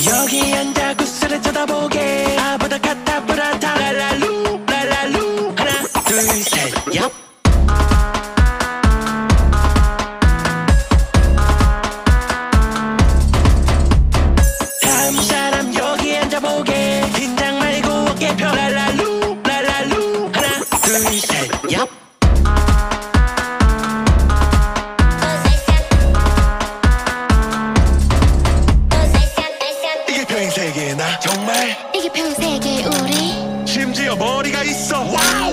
여기 앉아 구슬을 쳐다보게 아보다 카타브라타 랄랄루 랄랄루 하나 둘셋 얍 다음 사람 여기 앉아보게 긴장 말고 어깨 펴 랄랄루 랄랄루 하나 둘셋 얍 이게 평행세계나 정말 이게 평생의 우리 심지어 머리가 있어 와우